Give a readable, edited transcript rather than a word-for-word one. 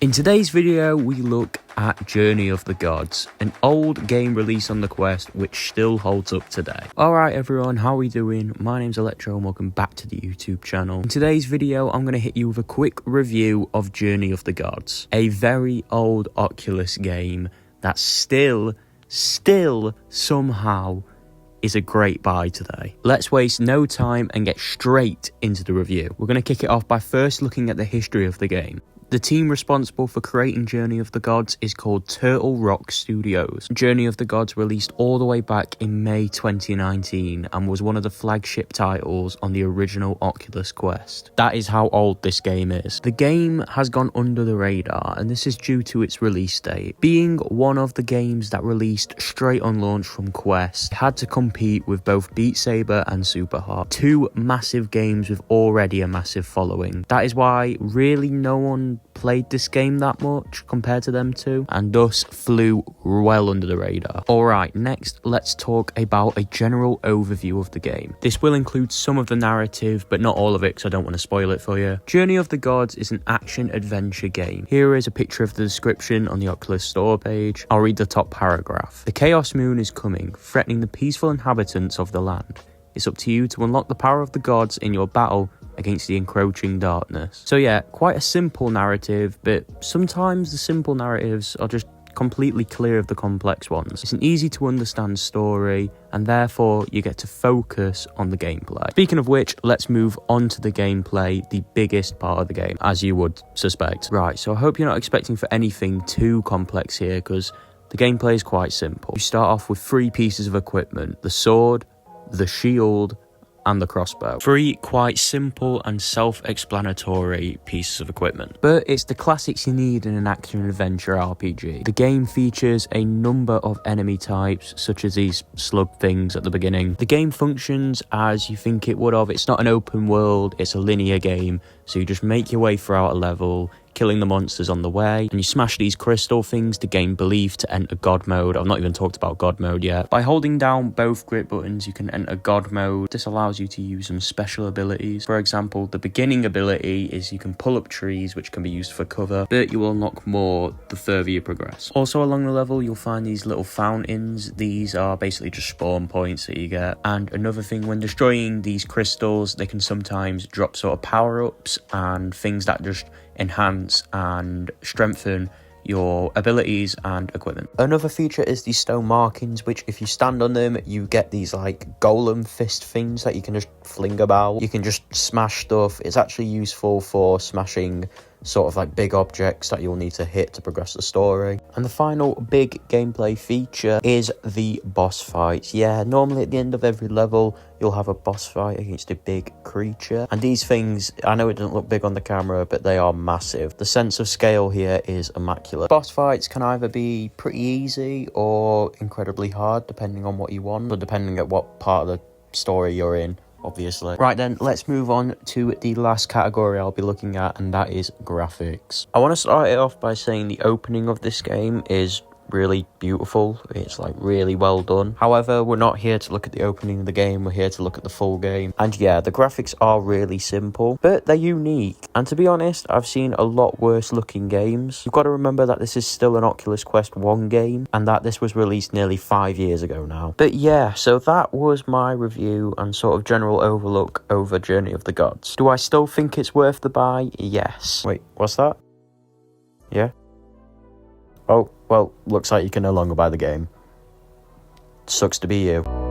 In today's video, we look at Journey of the Gods, an old game released on the Quest which still holds up today. Alright everyone, how are we doing? My name's Electro and welcome back to the YouTube channel. In today's video, I'm going to hit you with a quick review of Journey of the Gods, a very old Oculus game that still somehow is a great buy today. Let's waste no time and get straight into the review. We're going to kick it off by first looking at the history of the game. The team responsible for creating Journey of the Gods is called Turtle Rock Studios. Journey of the Gods released all the way back in May 2019 and was one of the flagship titles on the original Oculus Quest. That is how old this game is. The game has gone under the radar, and this is due to its release date. Being one of the games that released straight on launch from Quest, it had to compete with both Beat Saber and Super Hot, two massive games with already a massive following. That is why really no one played this game that much compared to them two, and thus flew well under the radar. Alright, next let's talk about a general overview of the game. This will include some of the narrative, but not all of it because I don't want to spoil it for you. Journey of the Gods is an action-adventure game. Here is a picture of the description on the Oculus store page. I'll read the top paragraph. The Chaos Moon is coming, threatening the peaceful inhabitants of the land. It's up to you to unlock the power of the gods in your battle against the encroaching darkness. So yeah, quite a simple narrative, but sometimes the simple narratives are just completely clear of the complex ones. It's an easy to understand story, and therefore you get to focus on the gameplay. Speaking of which, let's move on to the gameplay, the biggest part of the game, as you would suspect. Right, so I hope you're not expecting for anything too complex here, because the gameplay is quite simple. You start off with 3 pieces of equipment: the sword, the shield, and the crossbow. 3 quite simple and self-explanatory pieces of equipment. But it's the classics you need in an action-adventure RPG. The game features a number of enemy types, such as these slug things at the beginning. The game functions as you think it would have. It's not an open world, it's a linear game, so you just make your way throughout a level, killing the monsters on the way, and you smash these crystal things to gain belief to enter God mode. I've not even talked about God mode yet. By holding down both grip buttons, you can enter God mode. This allows you to use some special abilities. For example, the beginning ability is you can pull up trees, which can be used for cover, but you will unlock more the further you progress. Also along the level, you'll find these little fountains. These are basically just spawn points that you get. And another thing, when destroying these crystals, they can sometimes drop sort of power-ups and things that just enhance and strengthen your abilities and equipment. Another feature is these stone markings, which if you stand on them, you get these like golem fist things that you can just fling about. You can just smash stuff. It's actually useful for smashing sort of like big objects that you'll need to hit to progress the story. And the final big gameplay feature is the boss fights. Yeah, normally at the end of every level, you'll have a boss fight against a big creature. And these things, I know it doesn't look big on the camera, but they are massive. The sense of scale here is immaculate. Boss fights can either be pretty easy or incredibly hard, depending on what you want, or depending at what part of the story you're in, obviously. Right then, let's move on to the last category I'll be looking at, and that is graphics. I want to start it off by saying the opening of this game is really beautiful. It's like really well done. However, we're not here to look at the opening of the game, we're here to look at the full game. And yeah, the graphics are really simple, but they're unique. And to be honest, I've seen a lot worse looking games. You've got to remember that this is still an Oculus Quest 1 game, and that this was released nearly 5 years ago now. But yeah, so that was my review and sort of general overlook over Journey of the Gods. Do I still think it's worth the buy? Yes. Wait, what's that? Yeah? Oh, well, looks like you can no longer buy the game. Sucks to be you.